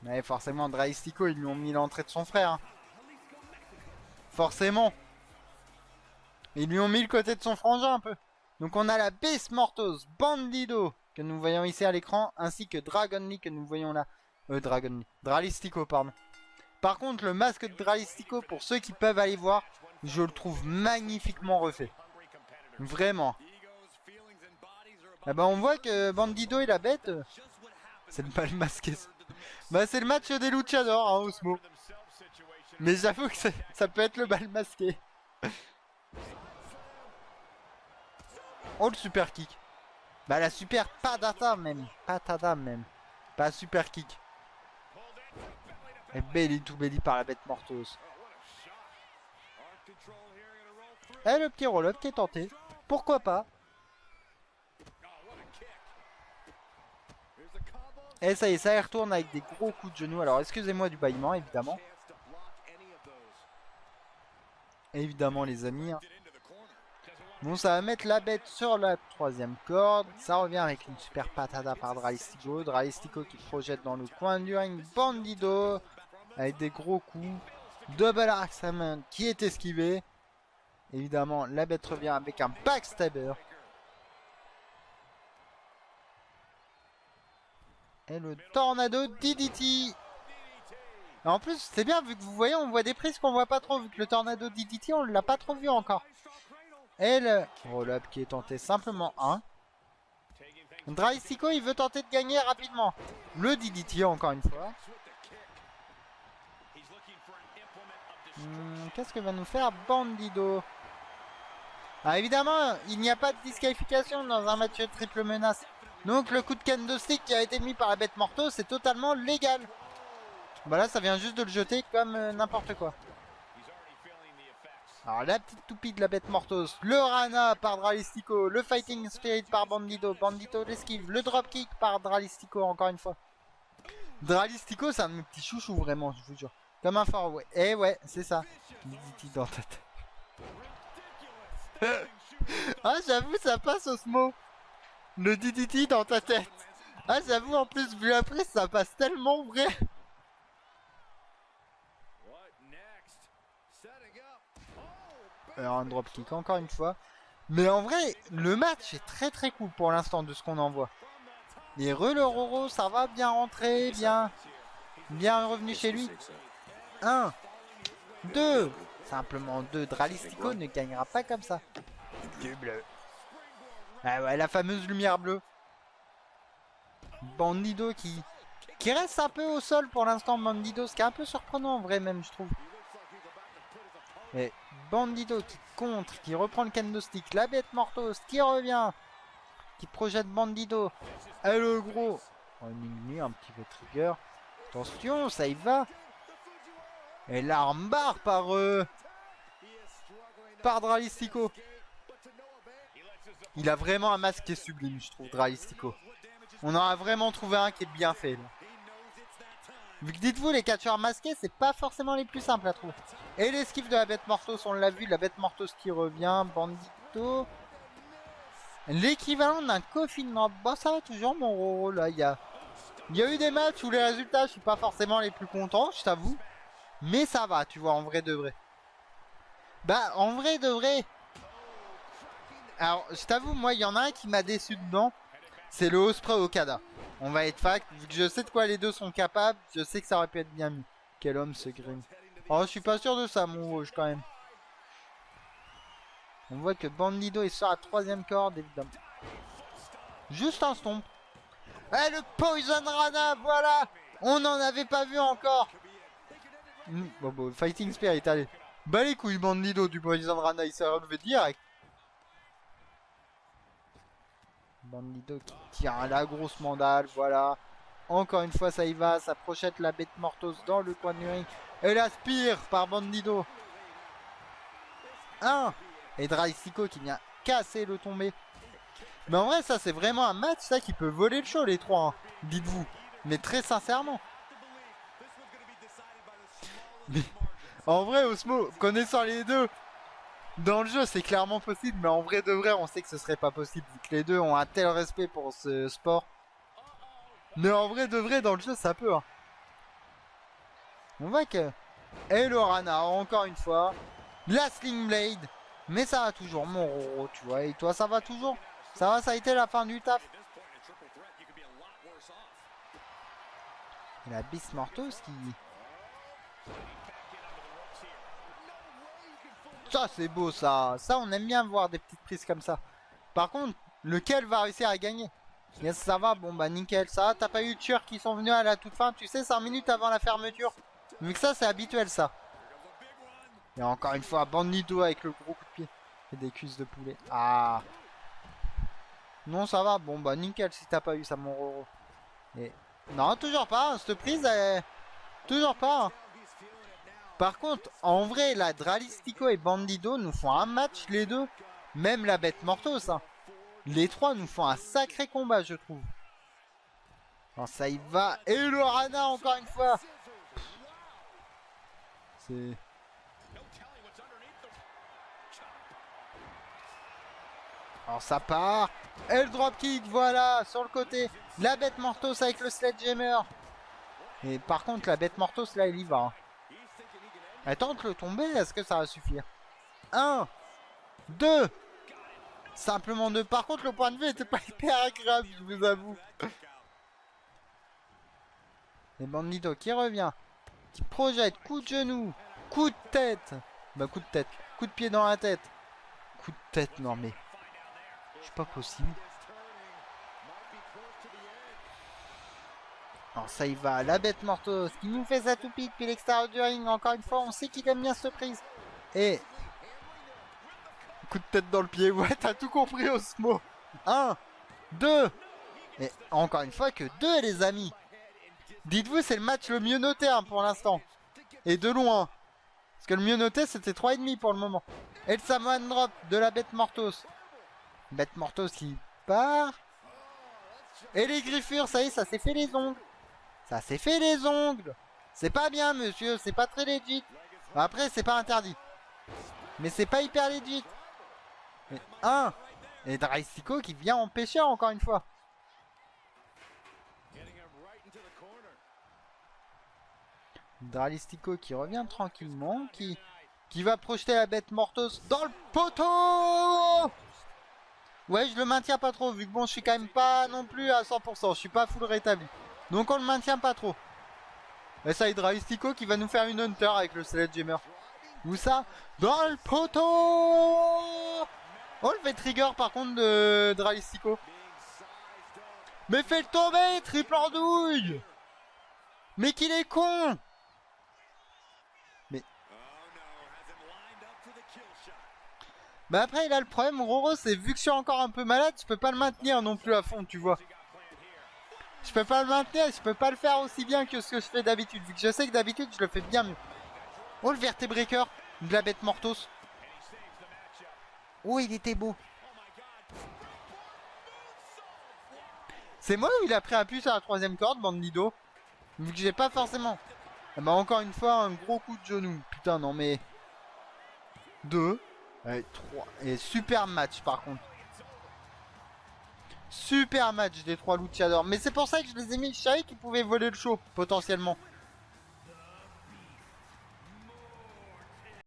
Mais forcément, Dralistico, ils lui ont mis l'entrée de son frère. Hein. Forcément. Ils lui ont mis le côté de son frangin un peu. Donc on a la Beast Mortos, Bandido, que nous voyons ici à l'écran, ainsi que Dragon Lee, que nous voyons là. Dragon Lee. Dralistico, pardon. Par contre, le masque de Dralistico, pour ceux qui peuvent aller voir, je le trouve magnifiquement refait. Vraiment. Eh ben, on voit que Bandido et la bête, c'est le bal masqué. Bah, c'est le match des luchadors, hein, Osmo. Mais j'avoue que ça peut être le bal masqué. Oh, le super kick. Bah, la super patada même. Patada même. Pas super kick. Et belly to belly par la bête mortos. Et le petit roll-up qui est tenté. Pourquoi pas. Et ça y est, ça y retourne avec des gros coups de genoux. Alors, excusez-moi du bâillement, évidemment. Évidemment, les amis. Hein. Bon, ça va mettre la bête sur la troisième corde. Ça revient avec une super patada par Dralistico. Dralistico qui projette dans le coin du ring. Bandido. Avec des gros coups. Double Axeman qui est esquivé. Évidemment, la bête revient avec un backstabber. Et le Tornado DDT. Et en plus, c'est bien, vu que vous voyez, on voit des prises qu'on voit pas trop. Vu que le Tornado DDT, on l'a pas trop vu encore. Et le roll-up qui est tenté simplement 1. Dralistico, il veut tenter de gagner rapidement. Le DDT, encore une fois. Qu'est-ce que va nous faire Bandido? Ah, évidemment, il n'y a pas de disqualification dans un match triple menace. Donc le coup de kendo stick qui a été mis par la bête morto, c'est totalement légal. Bah là, ça vient juste de le jeter comme n'importe quoi. Alors la petite toupie de la bête mortos, le Rana par Dralistico, le Fighting Spirit par Bandido, Bandido l'esquive, le dropkick par Dralistico encore une fois. Dralistico, c'est un de mes petits chouchous vraiment, je vous jure. Comme un faraway. Eh ouais, c'est ça. DDT dans ta tête. Ah, j'avoue, ça passe Osmo. Le DDT dans ta tête. Ah, j'avoue, en plus, vu la prise, ça passe tellement vrai. Alors, un dropkick encore une fois. Mais en vrai, le match est très très cool pour l'instant de ce qu'on en voit. Les le Roro, ça va bien rentrer, bien revenu chez lui. 1, 2, simplement 2. Dralistico ne gagnera pas comme ça. Du bleu. Ah ouais, la fameuse lumière bleue. Bandido qui reste un peu au sol pour l'instant. Bandido, ce qui est un peu surprenant en vrai même, je trouve. Et Bandido qui contre, qui reprend le kendo stick. La bête mortos qui revient. Qui projette Bandido. Et le gros. Un petit peu trigger. Attention, ça y va. Et l'armbar par Dralistico. Il a vraiment un masque qui est sublime, je trouve, Dralistico. On en a vraiment trouvé un qui est bien fait. Là. Vu que dites-vous, les catcheurs masqués, c'est pas forcément les plus simples à trouver. Et l'esquive de la bête mortos, on l'a vu, la bête mortos qui revient, Bandito. L'équivalent d'un coffin drop. Bah, ça va toujours, mon Roro, là. Il y a eu des matchs où les résultats, je suis pas forcément les plus contents, je t'avoue. Mais ça va, tu vois, en vrai de vrai. Bah, en vrai de vrai. Alors, je t'avoue, moi, il y en a un qui m'a déçu dedans. C'est le Ospreay Okada. On va être fact. Vu que je sais de quoi les deux sont capables, je sais que ça aurait pu être bien mieux. Quel homme ce Grim. Oh, je suis pas sûr de ça, mon rouge, quand même. On voit que Bandido est sur la troisième corde, évidemment. Juste un stomp. Eh, le Poison Rana, voilà. On n'en avait pas vu encore. Bon, Fighting Spirit, allez. Bah les couilles, Bandido du Poison Rana, il s'est relevé direct. Bandido qui tire à la grosse mandale, voilà. Encore une fois, ça y va, ça projette la bête mortos dans le coin du ring. Et la spire par Bandido. 1. Et Dralistico qui vient casser le tombé. Mais en vrai, ça c'est vraiment un match ça qui peut voler le show les trois, hein, dites-vous. Mais très sincèrement. Mais, en vrai, Osmo, connaissant les deux, dans le jeu c'est clairement possible, mais en vrai de vrai, on sait que ce serait pas possible, vu que les deux ont un tel respect pour ce sport. Mais en vrai de vrai, dans le jeu, ça peut. Hein. On voit que... Et le Rana, encore une fois. La Sling Blade. Mais ça va toujours, mon Roro, tu vois. Et toi, ça va toujours? Ça va, ça a été la fin du taf. Et la Beast Mortos qui... Ça, c'est beau, ça. Ça, on aime bien voir des petites prises comme ça. Par contre, lequel va réussir à gagner? Yes, ça va, bon bah nickel, ça va. T'as pas eu de tueurs qui sont venus à la toute fin, tu sais, 5 minutes avant la fermeture. Mais que ça, c'est habituel, ça. Et encore une fois, Bandito avec le gros coup de pied. Et des cuisses de poulet. Ah. Non, ça va, bon bah nickel si t'as pas eu ça, mon Roro. Et... Non, toujours pas, hein, cette prise, elle... Toujours pas. Hein. Par contre, en vrai, la Dralistico et Bandido nous font un match, les deux. Même la bête Mortos, hein. Les trois nous font un sacré combat, je trouve. Alors ça y va. Et le Rana, encore une fois. C'est... Alors ça part. Et le dropkick, voilà, sur le côté. La bête Mortos avec le Sledgehammer. Et par contre, la bête Mortos, là, elle y va. Hein. Elle tente le tomber, est-ce que ça va suffire? 1, 2. Simplement 2. Par contre, le point de vue était pas hyper agréable, je vous avoue. Et Bandito qui revient. Qui projette, coup de genou. Coup de tête. Bah, coup de tête. Coup de pied dans la tête. Coup de tête, non mais... C'est pas possible. Alors ça y va, la bête Mortos qui nous fait sa toupie depuis l'extérieur du ring. Encore une fois, on sait qu'il aime bien cette prise. Et... coup de tête dans le pied. Ouais, t'as tout compris, Osmo. 1, 2. Et encore une fois que 2, les amis. Dites-vous, c'est le match le mieux noté hein, pour l'instant. Et de loin. Parce que le mieux noté, c'était 3,5 pour le moment. Et le Samoan Drop de la bête Mortos. Bête Mortos qui part. Et les griffures, ça y est, ça s'est fait les ongles. Ça s'est fait les ongles. C'est pas bien, monsieur. C'est pas très legit. Après, c'est pas interdit. Mais c'est pas hyper legit. Et 1. Et Dralistico qui vient empêcher encore une fois. Dralistico qui revient tranquillement. Qui va projeter la bête Mortos dans le poteau. Ouais, je le maintiens pas trop, vu que bon, je suis quand même pas non plus à 100%, je suis pas full rétabli. Donc on le maintient pas trop. Et ça, Dralistico qui va nous faire une Hunter avec le Sledgehammer. Où ça? Dans le poteau. Oh, le fait trigger par contre de Dralistico. Mais fais le tomber, triple andouille. Mais qu'il est con. Mais... Bah après, il a le problème, Roro, c'est vu que je suis encore un peu malade, je peux pas le maintenir non plus à fond, tu vois. Je peux pas le maintenir, je peux pas le faire aussi bien que ce que je fais d'habitude, vu que je sais que d'habitude, je le fais bien mieux. Oh, le vertébreaker de la bête Mortos. Oh, il était beau. C'est moi ou il a pris appui sur la troisième corde, Bandido? Vu que j'ai pas forcément... Bah encore une fois, un gros coup de genou. Putain, non mais... 2. Allez, 3. Et super match par contre. Super match des trois luchadors. Mais c'est pour ça que je les ai mis. Je savais qu'ils pouvaient voler le show, potentiellement.